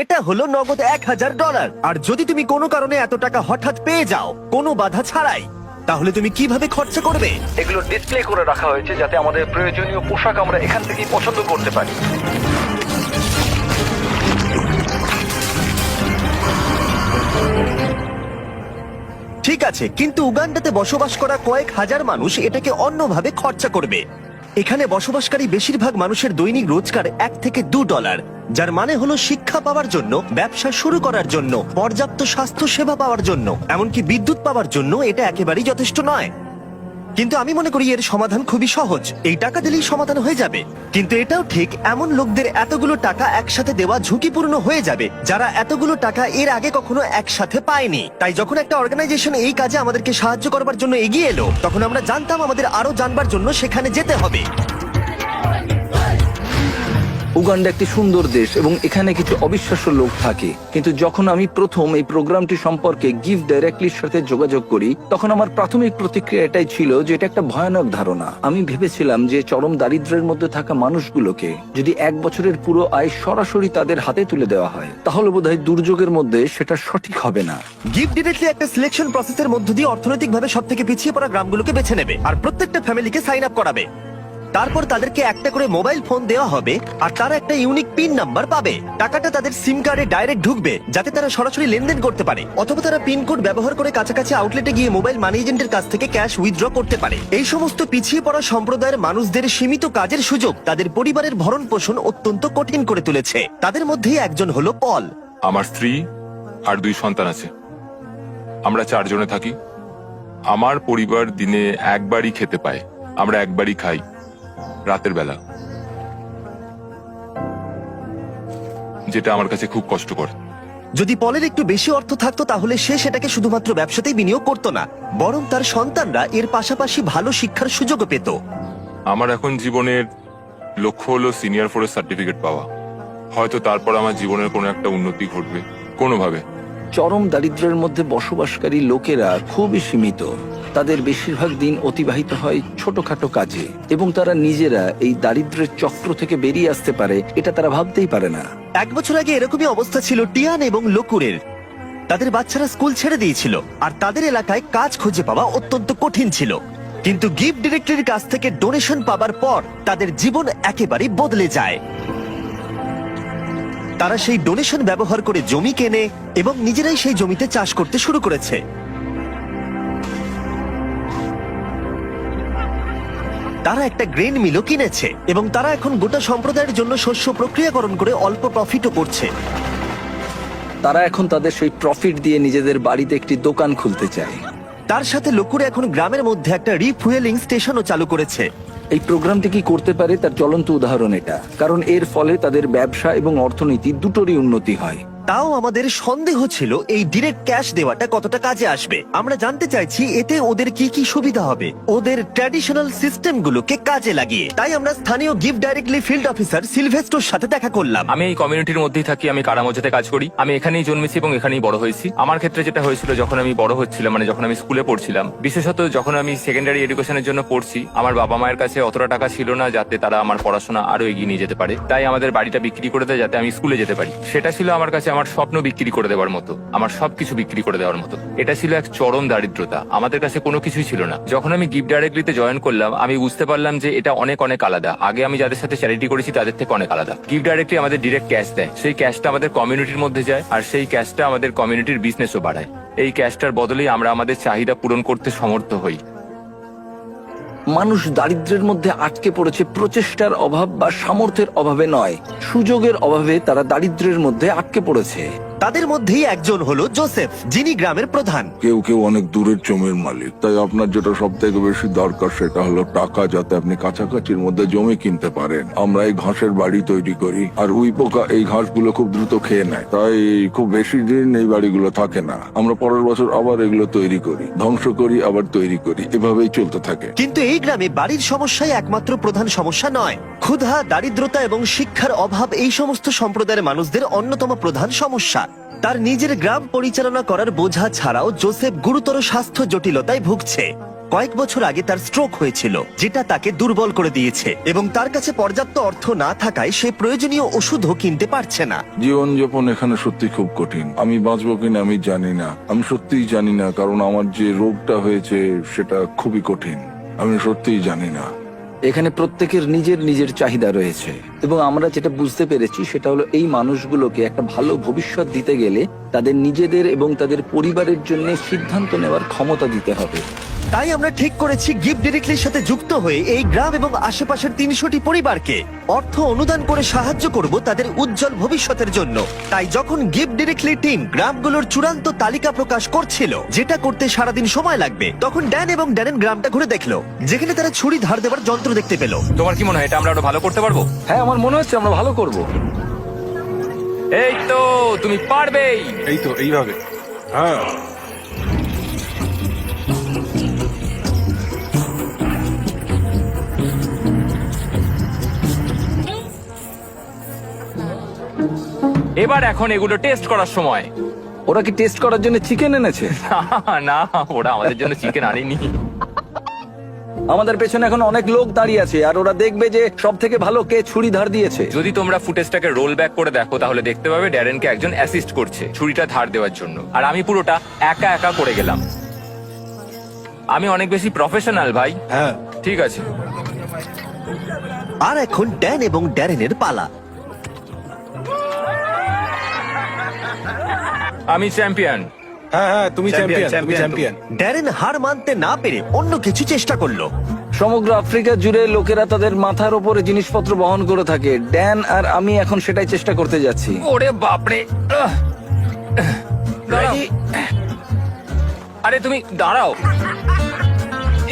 এটা হলো নগদ $1000। আর যদি তুমি কোনো কারণে এত টাকা হঠাৎ পেয়ে যাও কোনো বাধা ছাড়াই, তাহলে তুমি কিভাবে খরচা করবে? এগুলো ডিসপ্লে করে রাখা হয়েছে যাতে আমাদের প্রয়োজনীয় পোশাক আমরা এখান থেকেই পছন্দ করতে পারি। ঠিক আছে, কিন্তু উগান্ডাতে বসবাস করা কয়েক হাজার মানুষ এটাকে অন্যভাবে খরচা করবে। এখানে বসবাসকারী বেশিরভাগ মানুষের দৈনিক রোজগার $1 থেকে $2, যার মানে হলো শিক্ষা পাওয়ার জন্য, ব্যবসা শুরু করার জন্য, পর্যাপ্ত স্বাস্থ্য সেবা পাওয়ার জন্য, এমনকি বিদ্যুৎ পাওয়ার জন্য এটা একেবারেই যথেষ্ট নয়। কিন্তু আমি মনে করি এর সমাধান খুবই সহজ, এই টাকা দিলেই সমাধান হয়ে যাবে। কিন্তু এটাও ঠিক, এমন লোকদের এতগুলো টাকা একসাথে দেওয়া ঝুঁকিপূর্ণ হয়ে যাবে যারা এতগুলো টাকা এর আগে কখনো একসাথে পায়নি। তাই যখন একটা অর্গানাইজেশন এই কাজে আমাদেরকে সাহায্য করবার জন্য এগিয়ে এলো, তখন আমরা জানতাম আমাদের আরো জানবার জন্য সেখানে যেতে হবে। উগান্ডা একটি সুন্দর দেশ এবং এখানে কিছু অবিশ্বাস্য লোক থাকে, কিন্তু যখন আমি প্রথম এই প্রোগ্রামটি সম্পর্কে গিভ ডাইরেক্টলির সাথে যোগাযোগ করি, তখন আমার প্রাথমিক প্রতিক্রিয়া এটাই ছিল যে এটা একটা ভয়ানক ধারণা। আমি ভেবেছিলাম যে চরম দারিদ্র্যের মধ্যে থাকা মানুষগুলোকে যদি 1 বছরের পুরো আয় সরাসরি তাদের হাতে তুলে দেওয়া হয়, তাহলে বোধহয় দুর্যোগের মধ্যে সেটা সঠিক হবে না। গিভ ডিরেক্টলি একটা সিলেকশন প্রসেসের মধ্য দিয়ে অর্থনৈতিকভাবে সবথেকে পিছিয়ে পড়া গ্রামগুলোকে বেছে নেবে আর প্রত্যেকটা ফ্যামিলিকে সাইন আপ করাবে। তারপর তাদেরকে একটা করে মোবাইল ফোন দেওয়া হবে আর তারা একটা ইউনিক পিন নাম্বার পাবে। টাকাটা তাদের সিম কার্ডে ডাইরেক্ট ঢুকবে যাতে তারা সরাসরি লেনদেন করতে পারে, অথবা তারা পিন কোড ব্যবহার করে কাছাকাছি আউটলেটে গিয়ে মোবাইল মানি এজেন্টের কাছ থেকে ক্যাশ উইথড্র করতে পারে। এই সমস্ত পিছিয়ে পড়া সম্প্রদায়ের মানুষদের সীমিত কাজের সুযোগ তাদের পরিবারের ভরণ পোষণ অত্যন্ত কঠিন করে তুলেছে। তাদের মধ্যেই একজন হলো পল। আমার স্ত্রী আর 2 সন্তান আছে। আমরা 4 জনে থাকি। আমার পরিবার দিনে একবারই খেতে পায়, আমরা একবারই খাই, রাতের বেলা, যেটা আমার কাছে খুব কষ্টকর। যদি পলের একটু বেশি অর্থ থাকতো তাহলে সে সেটাকে শুধুমাত্র ব্যবসাতেই বিনিয়োগ করতো না, বরং তার সন্তানরা এর পাশাপাশি ভালো শিক্ষার সুযোগও পেত। আমার এখন জীবনের লক্ষ্য হলো সিনিয়র ফরেস্ট সার্টিফিকেট পাওয়া। হয়তো তারপর আমার জীবনের কোনো একটা উন্নতি ঘটবে কোনোভাবে। চরম দারিদ্র্যের মধ্যে বসবাসকারী লোকেরা খুবই সীমিত। তাদের বেশিরভাগ দিন অতিবাহিত হয় ছোটখাটো কাজে এবং তারা নিজেরা এই দারিদ্র্যের চক্র থেকে বেরিয়ে আসতে পারে এটা তারা ভাবতেই পারে না। 1 বছর আগে এরকমই অবস্থা ছিল টিয়ান এবং লোকুরের। তাদের বাচ্চারা স্কুল ছেড়ে দিয়েছিল আর তাদের এলাকায় কাজ খুঁজে পাওয়া অত্যন্ত কঠিন ছিল। কিন্তু গিভ ডিরেক্টরির কাছ থেকে ডোনেশন পাবার পর তাদের জীবন একেবারেই বদলে যায়। তারা সেই ডোনেশন ব্যবহার করে জমি কেনে এবং নিজেরাই সেই জমিতে চাষ করতে শুরু করেছে। তারা একটা গ্রেন মিলও কিনেছে এবং তারা এখন গোটা সম্প্রদায়ের জন্য শস্য প্রক্রিয়াকরণ করে অল্প প্রফিটও করছে। তারা এখন তাদের সেই প্রফিট দিয়ে নিজেদের বাড়িতে একটি দোকান খুলতে চায়। তার সাথে লোকুরে এখন গ্রামের মধ্যে একটা রিফুয়েলিং স্টেশনও চালু করেছে। এই প্রোগ্রামটি কি করতে পারে তার জ্বলন্ত উদাহরণ এটা, কারণ এর ফলে তাদের ব্যবসা এবং অর্থনীতি দুটোরই উন্নতি হয়। তাও আমাদের সন্দেহ ছিল এই ডিরেক্ট ক্যাশ দেওয়াটা কতটা কাজে আসবে। আমরা জানতে চাইছি এতে ওদের কি কি সুবিধা হবে ওদের ট্র্যাডিশনাল সিস্টেমগুলোকে কাজে লাগিয়ে। তাই আমরা স্থানীয় গিভ ডাইরেক্টলি ফিল্ড অফিসার সিলভেস্টোর সাথে দেখা করলাম। আমি এই কমিউনিটির মধ্যেই থাকি, আমি কারামোজাতে কাজ করি। আমি এখানেই জন্মেছি এবং এখানেই বড় হয়েছি। আমার ক্ষেত্রে যেটা হয়েছিল, যখন আমি বড় হচ্ছিলাম, মানে যখন আমি স্কুলে পড়ছিলাম, বিশেষত যখন আমি সেকেন্ডারি এডুকেশনের জন্য পড়ছি, আমার বাবা মায়ের কাছে অতটা টাকা ছিল না যাতে তারা আমার পড়াশোনা আরো এগিয়ে নিয়ে যেতে পারে। তাই আমাদের বাড়িটা বিক্রি করে দেয় যাতে আমি স্কুলে যেতে পারি। সেটা ছিল আমার কাছে আমার স্বপ্ন বিক্রি করে দেওয়ার মতো, আমার সবকিছু বিক্রি করে দেওয়ার মতো। এটা ছিল এক চরম দারিদ্রতা, আমাদের কাছে কোনো কিছুই ছিল না। যখন আমি গিভ ডাইরেক্টলিতে জয়েন করলাম, আমি বুঝতে পারলাম যে এটা অনেক অনেক আলাদা। আগে আমি যাদের সাথে চ্যারিটি করেছি তাদের থেকে অনেক আলাদা। গিভ ডাইরেক্টলি আমাদের ডিরেক্ট ক্যাশ দেয়, সেই ক্যাশটা আমাদের কমিউনিটির মধ্যে যায় আর সেই ক্যাশটা আমাদের কমিউনিটির বিজনেসও বাড়ায়। এই ক্যাশটার বদলেই আমরা আমাদের চাহিদা পূরণ করতে সমর্থ হই। মানুষ দারিদ্র্যের মধ্যে আটকে পড়েছে প্রচেষ্টার অভাব বা সামর্থ্যের অভাবে নয়, সুযোগের অভাবে তারা দারিদ্র্যের মধ্যে আটকে পড়েছে। তাদের মধ্যেই একজন হলো জোসেফ, যিনি গ্রামের প্রধান। কেউ কেউ অনেক দূরের জমির মালিক, তাই আপনার যেটা সব থেকে বেশি দরকার সেটা হলো টাকা, যাতে আপনি কাছাকাছির মধ্যে জমি কিনতে পারেন। আমরা এই ঘাসের বাড়ি তৈরি করি আর উই পোকা এই ঘাসগুলো খুব দ্রুত খেয়ে নেয়, তাই খুব বেশি দিন এই বাড়িগুলো থাকে না। আমরা পরের বছর আবার এগুলো তৈরি করি, ধ্বংস করি, আবার তৈরি করি, এভাবেই চলতে থাকে। কিন্তু এই গ্রামে বাড়ির সমস্যাই একমাত্র প্রধান সমস্যা নয়। ক্ষুধা, দারিদ্রতা এবং শিক্ষার অভাব এই সমস্ত সম্প্রদায়ের মানুষদের অন্যতম প্রধান সমস্যা। তার নিজের গ্রাম পরিচালনা করার বোঝা ছাড়াও জোসেফ গুরুতর স্বাস্থ্য জটিলতায় ভুগছে। কয়েক বছর আগে তার স্ট্রোক হয়েছিল, যেটা তাকে দুর্বল করে দিয়েছে এবং তার কাছে পর্যাপ্ত অর্থ না থাকায় সে প্রয়োজনীয় ওষুধও কিনতে পারছে না। জীবনযাপন এখানে সত্যি খুব কঠিন। আমি বাঁচবো কিনা আমি জানি না, আমি সত্যিই জানি না, কারণ আমার যে রোগটা হয়েছে সেটা খুবই কঠিন। আমি সত্যিই জানি না। এখানে প্রত্যেকের নিজের নিজের চাহিদা রয়েছে এবং আমরা যেটা বুঝতে পেরেছি সেটা হলো এই মানুষগুলোকে একটা ভালো ভবিষ্যৎ দিতে গেলে তাদের নিজেদের এবং তাদের পরিবারের জন্য সিদ্ধান্ত নেওয়ার ক্ষমতা দিতে হবে। তাই আমরা ঠিক করেছি গিফট ডিরেক্টলির সাথে যুক্ত হয়ে এই গ্রাম এবং আশেপাশের 300টি পরিবারকে অর্থ অনুদান করে সাহায্য করব তাদের উজ্জ্বল ভবিষ্যতের জন্য। তাই যখন গিফট ডিরেক্টলি টিম গ্রামগুলোর চূড়ান্ত তালিকা প্রকাশ করছিল, যেটা করতে সারাদিন সময় লাগবে, তখন ড্যান এবং ড্যারেন গ্রামটা ঘুরে দেখলো, যেখানে তারা ছুরি ধার দেবার যন্ত্র দেখতে পেল। তোমার কি মনে হয় এটা আমরা আরো ভালো করতে পারবো? হ্যাঁ, আমার মনে হচ্ছে আমরা ভালো করব। এই তো, তুমি পারবেই। এই তো এইভাবে। হ্যাঁ, এবার এখন এগুলো টেস্ট করার সময়। ওরা কি টেস্ট করার জন্য চিকেন এনেছে? না, ওরা আমাদের জন্য চিকেন আনেনি। আমাদের পেছনে এখন অনেক লোক দাঁড়িয়ে আছে আর ওরা দেখবে যে সব থেকে ভালো কে ছুরি ধার দিয়েছে। যদি তোমরা ফুটেজটাকে রোল ব্যাক করে দেখো তাহলে দেখতে পাবে ড্যারেনকে একজন অ্যাসিস্ট করছে ছুরিটা ধার দেওয়ার জন্য, আর আমি পুরোটা একা একা করে গেলাম। আমি অনেক বেশি প্রফেশনাল ভাই। হ্যাঁ। ঠিক আছে, আর এখন ড্যান এবং ড্যারেনের পালা। আমি চ্যাম্পিয়ন। হ্যাঁ হ্যাঁ, তুমি চ্যাম্পিয়ন, তুমি champion, চ্যাম্পিয়ন। ড্যারেন হার মানতে না পেরে অন্য কিছু চেষ্টা করলো। সমগ্র আফ্রিকা জুড়ে লোকেরা তাদের মাথার ওপরে জিনিসপত্র বহন করে থাকে। ড্যান আর আমি এখন সেটাই চেষ্টা করতে যাচ্ছি। ওরে বাপরে, দাঁড়াও। আরে তুমি দাঁড়াও।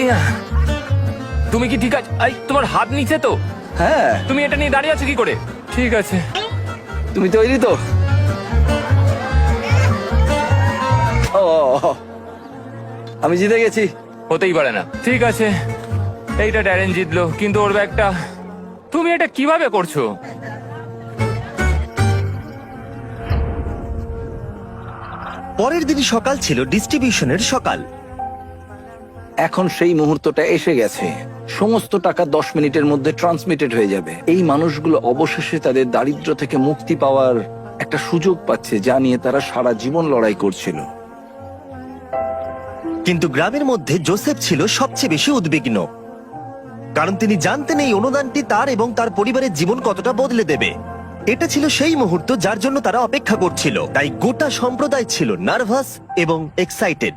ইয়া, তুমি কি ঠিক আছে? তোমার হাত নিচে তো? হ্যাঁ, তুমি এটা নিয়ে দাঁড়িয়ে আছো কি করে? ঠিক আছে, তুমি তৈরি তো? ও, আমি জিতে গেছি। হতেই পারে না। ঠিক আছে, এইটা ড্যারেন জিতলো, কিন্তু ওর ব্যাগটা। তুমি এটা কিভাবে করছো? পরের দিন সকাল ছিল ডিস্ট্রিবিউশনের সকাল। এখন সেই মুহূর্তটা এসে গেছে। সমস্ত টাকা 10 মিনিটের মধ্যে ট্রান্সমিটেড হয়ে যাবে। এই মানুষগুলো অবশেষে তাদের দারিদ্র্য থেকে মুক্তি পাওয়ার একটা সুযোগ পাচ্ছে, যা নিয়ে তারা সারা জীবন লড়াই করছিল। কিন্তু গ্রামের মধ্যে জোসেফ ছিল সবচেয়ে বেশি উদ্বিগ্ন, কারণ তিনি জানতেন এই অনুদানটি তার এবং তার পরিবারের জীবন কতটা বদলে দেবে। এটা ছিল সেই মুহূর্ত যার জন্য তারা অপেক্ষা করছিল, তাই গোটা সম্প্রদায় ছিল নার্ভাস এবং এক্সাইটেড।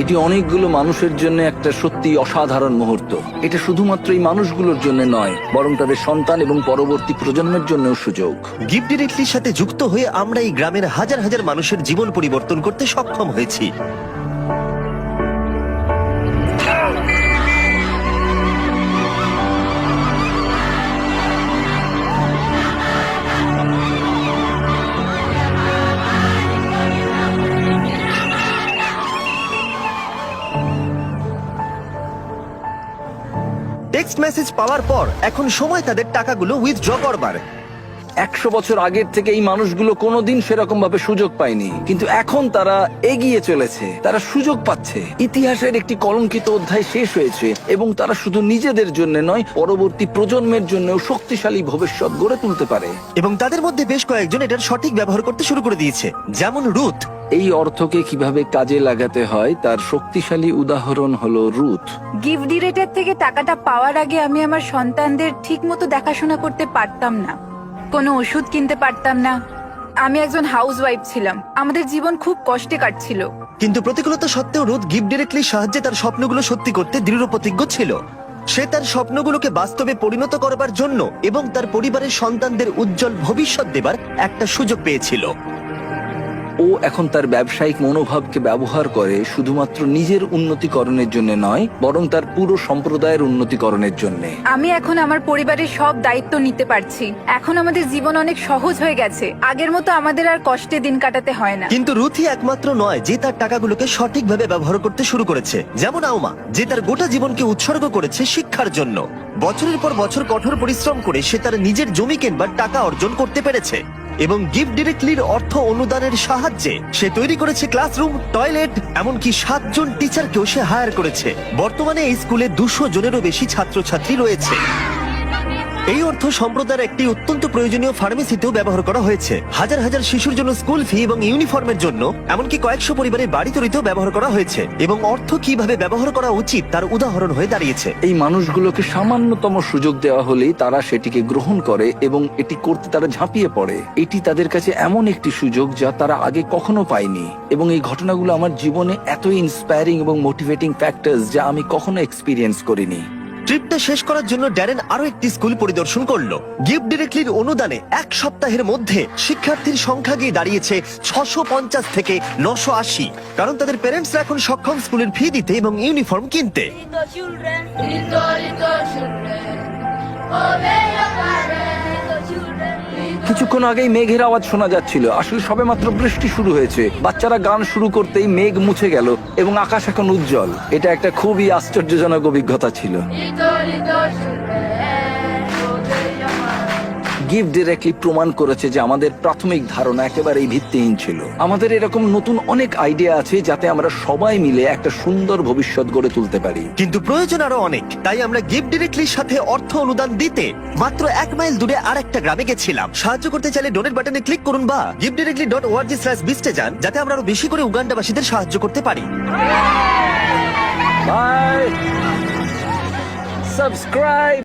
এটি অনেকগুলো মানুষের জন্য একটা সত্যি অসাধারণ মুহূর্ত। এটা শুধুমাত্র এই মানুষগুলোর জন্য নয়, বরং তাদের সন্তান এবং পরবর্তী প্রজন্মের জন্যও সুযোগ। গিফট ডিরেক্টলির সাথে যুক্ত হয়ে আমরা এই গ্রামের হাজার হাজার মানুষের জীবন পরিবর্তন করতে সক্ষম হয়েছি। টেক্সট মেসেজ পাওয়ার পর এখন সময় তাদের টাকাগুলো উইথড্র করবার। 100 বছর আগের থেকে এই মানুষগুলো কোনোদিন সেরকম ভাবে সুযোগ পায়নি, কিন্তু এখন তারা এগিয়ে চলেছে, তারা সুযোগ পাচ্ছে। ইতিহাসের একটি কলঙ্কিত অধ্যায় শেষ হয়েছে এবং তারা শুধু নিজেদের জন্য নয়, পরবর্তী প্রজন্মের জন্যও শক্তিশালী ভবিষ্যৎ গড়ে তুলতে পারে। এবং তাদের মধ্যে বেশ কয়েকজন এটার সঠিক ব্যবহার করতে শুরু করে দিয়েছে, যেমন রুথ। এই অর্থকে কিভাবে কাজে লাগাতে হয় তার শক্তিশালী উদাহরণ হলো রুথ। গিফট ডিরেক্টর থেকে টাকাটা পাওয়ার আগে আমি আমার সন্তানদের ঠিক মতো দেখাশোনা করতে পারতাম না, কোনো ওষুধ কিনতে পারতাম না। আমি একজন হাউসওয়াইফ ছিলাম, আমাদের জীবন খুব কষ্টে কাটছিল। কিন্তু প্রতিকূলতা সত্ত্বেও রুথ গিফট ডিরেক্টলির সাহায্যে তার স্বপ্নগুলো সত্যি করতে দৃঢ় প্রতিজ্ঞ ছিল। সে তার স্বপ্নগুলোকে বাস্তবে পরিণত করবার জন্য এবং তার পরিবারের সন্তানদের উজ্জ্বল ভবিষ্যৎ দেবার একটা সুযোগ পেয়েছিল। ও এখন তার ব্যবসায়িক মনোভাবকে ব্যবহার করে শুধুমাত্র নিজের উন্নতিকরণের জন্য নয়, বরং তার পুরো সম্প্রদায়ের উন্নতিকরণের জন্য। আমি এখন আমার পরিবারের সব দায়িত্ব নিতে পারছি। এখন আমাদের জীবন অনেক সহজ হয়ে গেছে। আগের মতো আমাদের আর কষ্টে দিন কাটাতে হয় না। কিন্তু রুথি একমাত্র নয় যে তার টাকাগুলোকে সঠিকভাবে ব্যবহার করতে শুরু করেছে, যেমন আউমা যে তার গোটা জীবনকে উৎসর্গ করেছে শিক্ষার জন্য। বছরের পর বছর কঠোর পরিশ্রম করে সে তার নিজের জমি কেনবার টাকা অর্জন করতে পেরেছে এবং গিফট ডিরেক্টলির অর্থ অনুদানের সাহায্যে সে তৈরি করেছে ক্লাসরুম, টয়লেট, এমনকি 7 জন টিচারকেও সে হায়ার করেছে। বর্তমানে এই স্কুলে 200 জনেরও বেশি ছাত্রছাত্রী রয়েছে। এই অর্থ সম্প্রদায়ের একটি অত্যন্ত প্রয়োজনীয় ফার্মেসিতেও ব্যবহার করা হয়েছে। হাজার হাজার শিশুর জন্য স্কুল ফি এবং ইউনিফর্মের জন্য, এমনকি কয়েকশো পরিবারের বাড়ি তৈরিতেও ব্যবহার করা হয়েছে। এবং অর্থ কিভাবে ব্যবহার করা উচিত তার উদাহরণ হয়ে দাঁড়িয়েছে। এই মানুষগুলোকে সামান্যতম সুযোগ দেওয়া হলেই তারা সেটিকে গ্রহণ করে এবং এটি করতে তারা ঝাঁপিয়ে পড়ে। এটি তাদের কাছে এমন একটি সুযোগ যা তারা আগে কখনো পায়নি। এবং এই ঘটনাগুলো আমার জীবনে এতই ইন্সপায়ারিং এবং মোটিভেটিং ফ্যাক্টরস যা আমি কখনো এক্সপিরিয়েন্স করিনি। ট্রিপটা শেষ করার জন্য ড্যারেন আরো একটি স্কুল পরিদর্শন করলো। গিফট ডিরেক্টলির অনুদানে 1 সপ্তাহের মধ্যে শিক্ষার্থীর সংখ্যা গিয়ে দাঁড়িয়েছে 650 থেকে 980, কারণ তাদের প্যারেন্টসরা এখন সক্ষম স্কুলের ফি দিতে এবং ইউনিফর্ম কিনতে। Little children, little children, obey your parents, little children, little কিছুক্ষণ আগেই মেঘের আওয়াজ শোনা যাচ্ছিল। আসলে সবেমাত্র বৃষ্টি শুরু হয়েছে। বাচ্চারা গান শুরু করতেই মেঘ মুছে গেল এবং আকাশ এখন উজ্জ্বল। এটা একটা খুবই আশ্চর্যজনক অভিজ্ঞতা ছিল। children, obey your parents. Gift directly প্রমাণ করেছে যে আমাদের প্রাথমিক ধারণা একেবারেই ভিত্তিহীন ছিল। আমাদের এরকম নতুন অনেক আইডিয়া আছে যাতে আমরা সবাই মিলে একটা সুন্দর ভবিষ্যৎ গড়ে তুলতে পারি। কিন্তু প্রয়োজন আরো অনেক। তাই আমরা গিফট ডিরেক্টলির সাথে অর্থ অনুদান দিতে মাত্র 1 মাইল দূরে আরেকটা গ্রামে গেছিলাম। সাহায্য করতে চাইলে ডোনেট বাটনে ক্লিক করুন বা giftdirectly.org/beast এ যান, যাতে আমরা আরো বেশি করে উগান্ডাবাসীদের সাহায্য করতে পারি। বাই। সাবস্ক্রাইব।